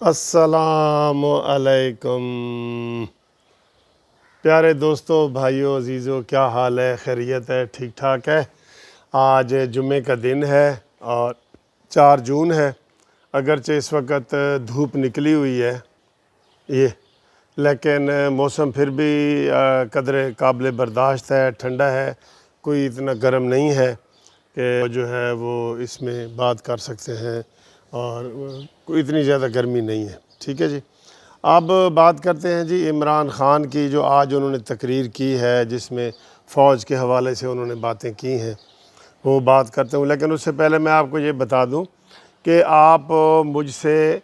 السلام علیکم پیارے دوستو، بھائیو، عزیزو، کیا حال ہے؟ خیریت ہے؟ ٹھیک ٹھاک ہے؟ آج جمعے کا دن ہے اور 4 جون ہے۔ اگرچہ اس وقت دھوپ نکلی ہوئی ہے لیکن موسم پھر بھی قدر قابل برداشت ہے، ٹھنڈا ہے، کوئی اتنا گرم نہیں ہے کہ جو ہے وہ اس میں بات کر سکتے ہیں، اور کوئی اتنی زیادہ گرمی نہیں ہے۔ ٹھیک ہے جی، اب بات کرتے ہیں جی عمران خان کی، جو آج انہوں نے تقریر کی ہے جس میں فوج کے حوالے سے انہوں نے باتیں کی ہیں، وہ بات کرتے ہوں۔ لیکن اس سے پہلے میں آپ کو یہ بتا دوں کہ آپ مجھ سے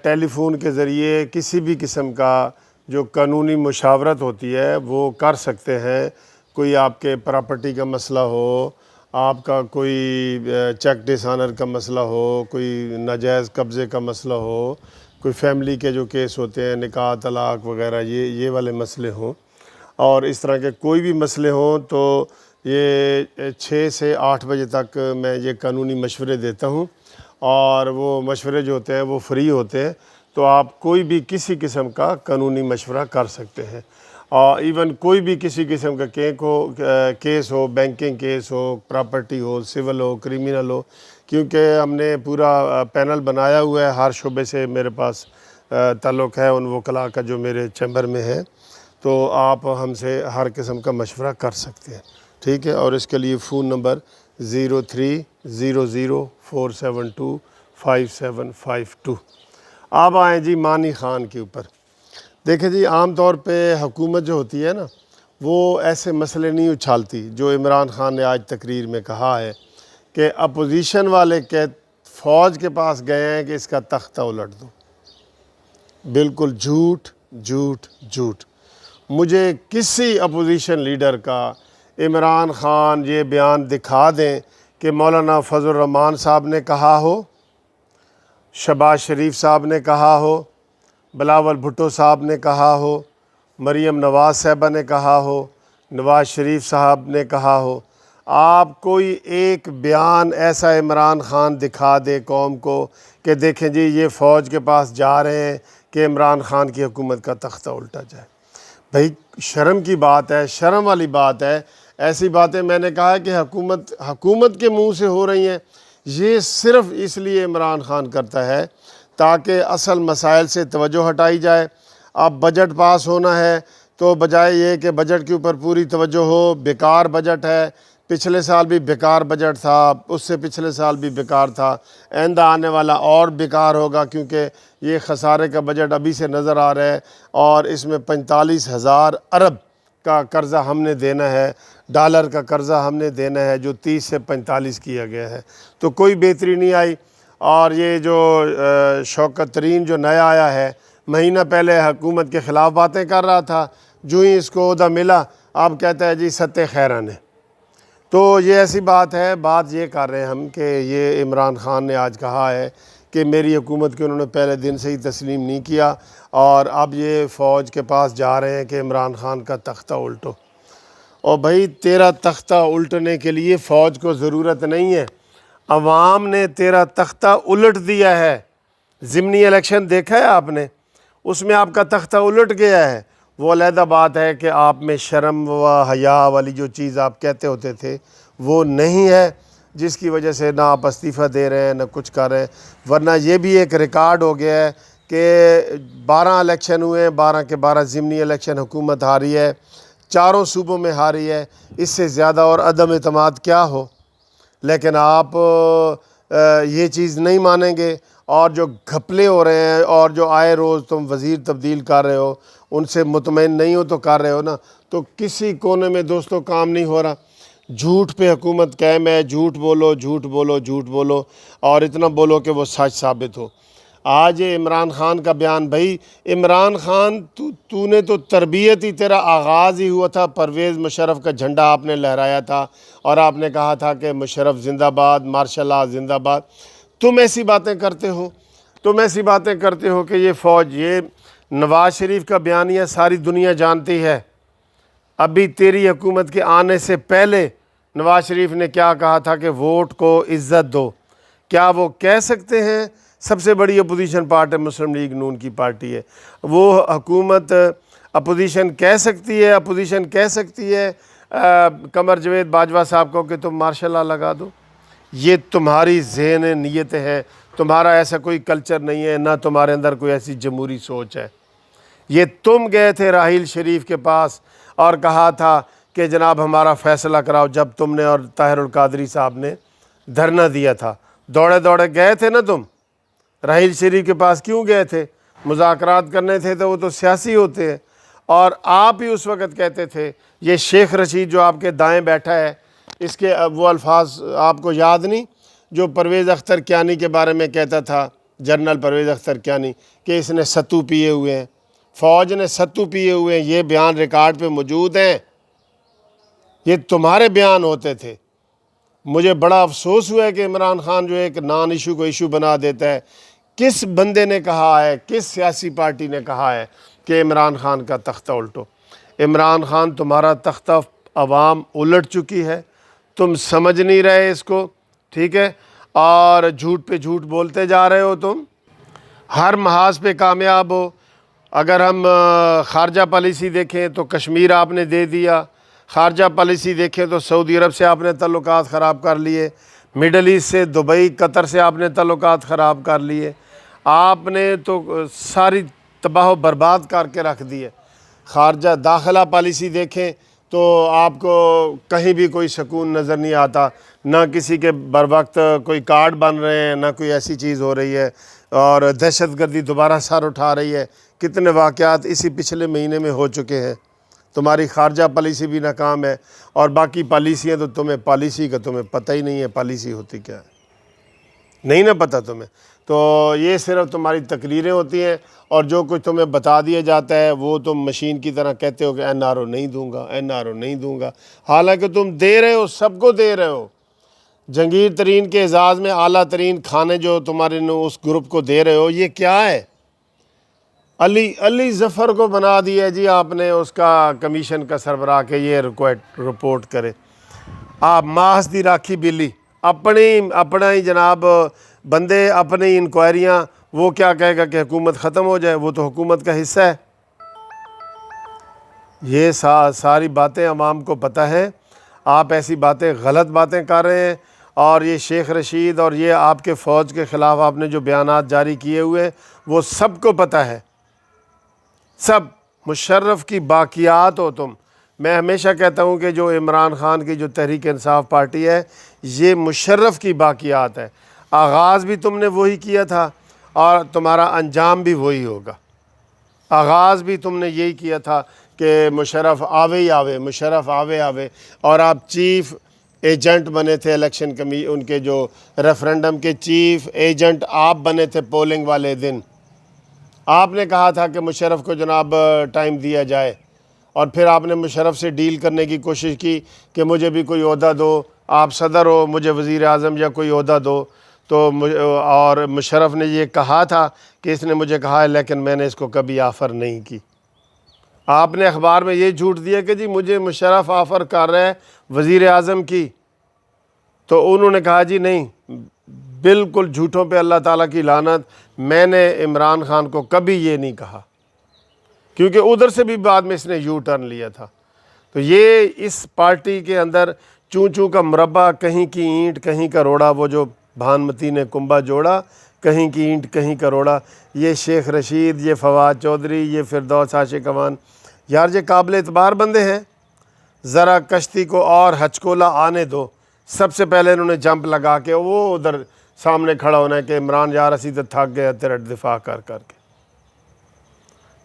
ٹیلی فون کے ذریعے کسی بھی قسم کا جو قانونی مشاورت ہوتی ہے وہ کر سکتے ہیں۔ کوئی آپ کے پراپرٹی کا مسئلہ ہو، آپ کا کوئی چیک ڈس آنر کا مسئلہ ہو، کوئی ناجائز قبضے کا مسئلہ ہو، کوئی فیملی کے جو کیس ہوتے ہیں، نکاح، طلاق وغیرہ، یہ والے مسئلے ہوں، اور اس طرح کے کوئی بھی مسئلے ہوں، تو یہ 6 سے 8 بجے تک میں یہ قانونی مشورے دیتا ہوں، اور وہ مشورے جو ہوتے ہیں وہ فری ہوتے ہیں، تو آپ کوئی بھی کسی قسم کا قانونی مشورہ کر سکتے ہیں، اور ایون کوئی بھی کسی قسم کا کیس ہو، بینکنگ کیس ہو، پراپرٹی ہو، سول ہو، کریمنل ہو، کیونکہ ہم نے پورا پینل بنایا ہوا ہے، ہر شعبے سے میرے پاس تعلق ہے، ان وکلاء کا جو میرے چیمبر میں ہے، تو آپ ہم سے ہر قسم کا مشورہ کر سکتے ہیں۔ ٹھیک ہے، اور اس کے لیے فون نمبر 0300472575 اب آئیں جی مانی خان کے اوپر۔ دیکھیں جی، عام طور پہ حکومت جو ہوتی ہے نا، وہ ایسے مسئلے نہیں اچھالتی جو عمران خان نے آج تقریر میں کہا ہے کہ اپوزیشن والے فوج کے پاس گئے ہیں کہ اس کا تختہ الٹ دو۔ بالکل جھوٹ جھوٹ جھوٹ۔ مجھے کسی اپوزیشن لیڈر کا عمران خان یہ بیان دکھا دیں کہ مولانا فضل الرحمان صاحب نے کہا ہو، شہباز شریف صاحب نے کہا ہو، بلاول بھٹو صاحب نے کہا ہو، مریم نواز صاحبہ نے کہا ہو، نواز شریف صاحب نے کہا ہو۔ آپ کوئی ایک بیان ایسا عمران خان دکھا دے قوم کو کہ دیکھیں جی یہ فوج کے پاس جا رہے ہیں کہ عمران خان کی حکومت کا تختہ الٹا جائے۔ بھئی شرم کی بات ہے، شرم والی بات ہے۔ ایسی باتیں میں نے کہا ہے کہ حکومت کے منہ سے ہو رہی ہیں، یہ صرف اس لیے عمران خان کرتا ہے تاکہ اصل مسائل سے توجہ ہٹائی جائے۔ اب بجٹ پاس ہونا ہے تو بجائے یہ کہ بجٹ کے اوپر پوری توجہ ہو، بیکار بجٹ ہے، پچھلے سال بھی بیکار بجٹ تھا، اس سے پچھلے سال بھی بیکار تھا، آئندہ آنے والا اور بیکار ہوگا، کیونکہ یہ خسارے کا بجٹ ابھی سے نظر آ رہا ہے، اور اس میں 45,000 ارب کا قرضہ ہم نے دینا ہے، ڈالر کا قرضہ ہم نے دینا ہے، جو 30 سے 45 کیا گیا ہے، تو کوئی بہتری نہیں آئی۔ اور یہ جو شوکت ترین جو نیا آیا ہے، مہینہ پہلے حکومت کے خلاف باتیں کر رہا تھا، جو ہی اس کو عہدہ ملا اب کہتا ہے جی ستہ خیران ہے۔ تو یہ ایسی بات ہے، بات یہ کر رہے ہیں ہم کہ یہ عمران خان نے آج کہا ہے کہ میری حکومت کے انہوں نے پہلے دن سے ہی تسلیم نہیں کیا، اور اب یہ فوج کے پاس جا رہے ہیں کہ عمران خان کا تختہ الٹو۔ اور بھائی تیرا تختہ الٹنے کے لیے فوج کو ضرورت نہیں ہے، عوام نے تیرا تختہ الٹ دیا ہے۔ ضمنی الیکشن دیکھا ہے آپ نے، اس میں آپ کا تختہ الٹ گیا ہے۔ وہ علیحدہ بات ہے کہ آپ میں شرم و حیا والی جو چیز آپ کہتے ہوتے تھے وہ نہیں ہے، جس کی وجہ سے نہ آپ استعفیٰ دے رہے ہیں نہ کچھ کر رہے ہیں، ورنہ یہ بھی ایک ریکارڈ ہو گیا ہے کہ 12 الیکشن ہوئے ہیں، 12 کے 12 ضمنی الیکشن حکومت ہاری ہے، 4 صوبوں میں ہاری ہے، اس سے زیادہ اور عدم اعتماد کیا ہو؟ لیکن آپ یہ چیز نہیں مانیں گے، اور جو گھپلے ہو رہے ہیں اور جو آئے روز تم وزیر تبدیل کر رہے ہو، ان سے مطمئن نہیں ہو تو کر رہے ہو نا، تو کسی کونے میں دوستوں کام نہیں ہو رہا۔ جھوٹ پہ حکومت قائم ہے، جھوٹ بولو جھوٹ بولو جھوٹ بولو، اور اتنا بولو کہ وہ سچ ثابت ہو۔ آج یہ عمران خان کا بیان، بھائی عمران خان تو نے تو تربیت ہی، تیرا آغاز ہی ہوا تھا، پرویز مشرف کا جھنڈا آپ نے لہرایا تھا، اور آپ نے کہا تھا کہ مشرف زندہ باد، مارشل لا زندہ باد۔ تم ایسی باتیں کرتے ہو کہ یہ فوج، یہ نواز شریف کا بیانیہ ساری دنیا جانتی ہے۔ ابھی تیری حکومت کے آنے سے پہلے نواز شریف نے کیا کہا تھا کہ ووٹ کو عزت دو۔ کیا وہ کہہ سکتے ہیں سب سے بڑی اپوزیشن پارٹی مسلم لیگ نون کی پارٹی ہے، وہ حکومت اپوزیشن کہہ سکتی ہے قمر جاوید باجوہ صاحب کو کہ تم مارشل لا لگا دو؟ یہ تمہاری ذہن نیت ہے، تمہارا ایسا کوئی کلچر نہیں ہے، نہ تمہارے اندر کوئی ایسی جمہوری سوچ ہے۔ یہ تم گئے تھے راحیل شریف کے پاس اور کہا تھا کہ جناب ہمارا فیصلہ کراؤ، جب تم نے اور طاہر القادری صاحب نے دھرنا دیا تھا، دوڑے دوڑے گئے تھے نا تم راحیل شریف کے پاس؟ کیوں گئے تھے؟ مذاکرات کرنے تھے تو وہ تو سیاسی ہوتے ہیں، اور آپ ہی اس وقت کہتے تھے، یہ شیخ رشید جو آپ کے دائیں بیٹھا ہے، اس کے وہ الفاظ آپ کو یاد نہیں جو پرویز اختر کیانی کے بارے میں کہتا تھا، جنرل پرویز اختر کیانی، کہ اس نے ستو پیے ہوئے ہیں، فوج نے ستو پیے ہوئے ہیں، یہ بیان ریکارڈ پہ موجود ہیں، یہ تمہارے بیان ہوتے تھے۔ مجھے بڑا افسوس ہوا ہے کہ عمران خان جو ایک نان ایشو کو ایشو بنا دیتا ہے۔ کس بندے نے کہا ہے، کس سیاسی پارٹی نے کہا ہے کہ عمران خان کا تختہ الٹو؟ عمران خان تمہارا تختہ عوام الٹ چکی ہے، تم سمجھ نہیں رہے اس کو، ٹھیک ہے، اور جھوٹ پہ جھوٹ بولتے جا رہے ہو، تم ہر محاذ پہ کامیاب ہو۔ اگر ہم خارجہ پالیسی دیکھیں تو کشمیر آپ نے دے دیا، خارجہ پالیسی دیکھیں تو سعودی عرب سے آپ نے تعلقات خراب کر لیے، مڈل ایسٹ سے دبئی قطر سے آپ نے تعلقات خراب کر لیے، آپ نے تو ساری تباہ و برباد کر کے رکھ دی ہے۔ خارجہ داخلہ پالیسی دیکھیں تو آپ کو کہیں بھی کوئی سکون نظر نہیں آتا، نہ کسی کے بر وقت کوئی کارڈ بن رہے ہیں، نہ کوئی ایسی چیز ہو رہی ہے، اور دہشت گردی دوبارہ سر اٹھا رہی ہے۔ کتنے واقعات اسی پچھلے مہینے میں ہو چکے ہیں۔ تمہاری خارجہ پالیسی بھی ناکام ہے، اور باقی پالیسیاں تو تمہیں پالیسی کا تمہیں پتہ ہی نہیں ہے پالیسی ہوتی کیا ہے، نہیں نہ پتہ تمہیں۔ تو یہ صرف تمہاری تقریریں ہوتی ہیں، اور جو کچھ تمہیں بتا دیا جاتا ہے وہ تم مشین کی طرح کہتے ہو کہ این آر او نہیں دوں گا، این آر او نہیں دوں گا، حالانکہ تم دے رہے ہو، سب کو دے رہے ہو۔ جہانگیر ترین کے اعزاز میں اعلیٰ ترین کھانے جو تمہارے اس گروپ کو دے رہے ہو، یہ کیا ہے؟ علی ظفر کو بنا دیا جی آپ نے اس کا کمیشن کا سربراہ کہ یہ رپورٹ کرے۔ آپ ماس دی راکھی بلی، اپنا ہی جناب بندے، اپنی انکوائریاں، وہ کیا کہے گا کہ حکومت ختم ہو جائے؟ وہ تو حکومت کا حصہ ہے۔ یہ ساری باتیں عوام کو پتہ ہے، آپ ایسی باتیں، غلط باتیں کر رہے ہیں، اور یہ شیخ رشید اور یہ آپ کے فوج کے خلاف آپ نے جو بیانات جاری کیے ہوئے ہیں وہ سب کو پتہ ہے، سب۔ مشرف کی باقیات ہو تم۔ میں ہمیشہ کہتا ہوں کہ جو عمران خان کی جو تحریک انصاف پارٹی ہے، یہ مشرف کی باقیات ہے۔ آغاز بھی تم نے وہی کیا تھا، اور تمہارا انجام بھی وہی ہوگا۔ آغاز بھی تم نے یہی کیا تھا کہ مشرف آوے ہی آوے، مشرف آوے آوے، اور آپ چیف ایجنٹ بنے تھے الیکشن ان کے جو ریفرنڈم کے چیف ایجنٹ آپ بنے تھے پولنگ والے دن۔ آپ نے کہا تھا کہ مشرف کو جناب ٹائم دیا جائے، اور پھر آپ نے مشرف سے ڈیل کرنے کی کوشش کی کہ مجھے بھی کوئی عہدہ دو، آپ صدر ہو، مجھے وزیر اعظم یا کوئی عہدہ دو۔ تو اور مشرف نے یہ کہا تھا کہ اس نے مجھے کہا ہے، لیکن میں نے اس کو کبھی آفر نہیں کی۔ آپ نے اخبار میں یہ جھوٹ دیا کہ جی مجھے مشرف آفر کر رہا ہے وزیر اعظم کی، تو انہوں نے کہا جی نہیں، بالکل جھوٹوں پہ اللہ تعالیٰ کی لعنت، میں نے عمران خان کو کبھی یہ نہیں کہا، کیونکہ ادھر سے بھی بعد میں اس نے یو ٹرن لیا تھا۔ تو یہ اس پارٹی کے اندر چوں چوں کا مربع، کہیں کی اینٹ کہیں کا روڑا، وہ جو بھانمتی نے کنبہ جوڑا، کہیں کی اینٹ کہیں کا روڑا، یہ شیخ رشید، یہ فواد چودھری، یہ فردوس عاشق امان، یار یہ قابل اعتبار بندے ہیں، ذرا کشتی کو اور ہچکولا آنے دو۔ سب سے پہلے انہوں نے جمپ لگا کے وہ ادھر سامنے کھڑا ہونا ہے کہ عمران یار اسی تو تھک گیا تیرا دفاع کر کر کے۔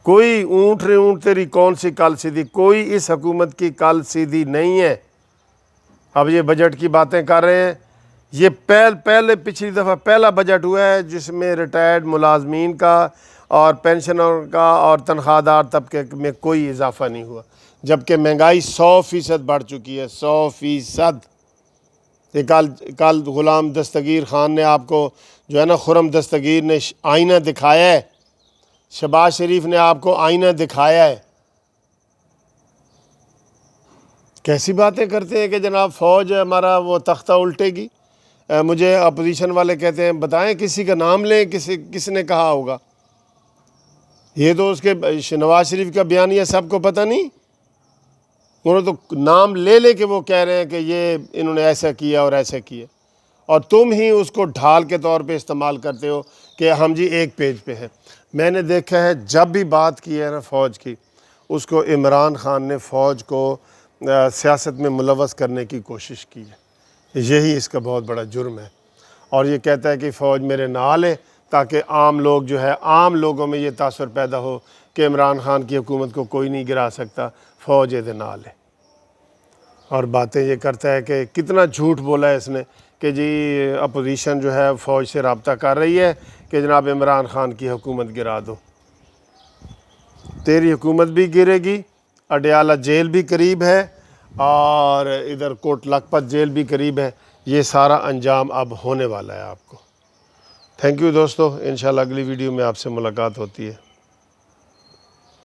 کوئی اونٹ تیری کون سی کل سیدھی، کوئی اس حکومت کی کل سیدھی نہیں ہے۔ اب یہ بجٹ کی باتیں کر رہے ہیں، یہ پہلے پچھلی دفعہ پہلا بجٹ ہوا ہے جس میں ریٹائرڈ ملازمین کا اور پینشنر کا اور تنخواہ دار طبقے میں کوئی اضافہ نہیں ہوا، جبکہ مہنگائی 100% بڑھ چکی ہے، 100%۔ یہ کل غلام دستگیر خان نے آپ کو جو ہے نا، خرم دستگیر نے آئینہ دکھایا ہے، شہباز شریف نے آپ کو آئینہ دکھایا ہے۔ کیسی باتیں کرتے ہیں کہ جناب فوج ہمارا وہ تختہ الٹے گی؟ مجھے اپوزیشن والے کہتے ہیں بتائیں کسی کا نام لیں کس نے کہا ہوگا. یہ تو اس کے نواز شریف کا بیانیہ سب کو پتہ نہیں. انہوں نے تو نام لے کے وہ کہہ رہے ہیں کہ یہ انہوں نے ایسا کیا اور ایسا کیا، اور تم ہی اس کو ڈھال کے طور پہ استعمال کرتے ہو کہ ہم جی ایک پیج پہ ہیں. میں نے دیکھا ہے جب بھی بات کی ہے نا فوج کی، اس کو عمران خان نے فوج کو سیاست میں ملوث کرنے کی کوشش کی ہے. یہی اس کا بہت بڑا جرم ہے. اور یہ کہتا ہے کہ فوج میرے نال ہے تاکہ عام لوگ جو ہے، عام لوگوں میں یہ تاثر پیدا ہو کہ عمران خان کی حکومت کو کوئی نہیں گرا سکتا، فوج یہ نال ہے. اور باتیں یہ کرتا ہے کہ کتنا جھوٹ بولا ہے اس نے کہ جی اپوزیشن جو ہے فوج سے رابطہ کر رہی ہے کہ جناب عمران خان کی حکومت گرا دو. تیری حکومت بھی گرے گی، اڈیالہ جیل بھی قریب ہے اور ادھر کوٹ لکھپت جیل بھی قریب ہے. یہ سارا انجام اب ہونے والا ہے آپ کو. تھینک یو دوستو، انشاءاللہ اگلی ویڈیو میں آپ سے ملاقات ہوتی ہے.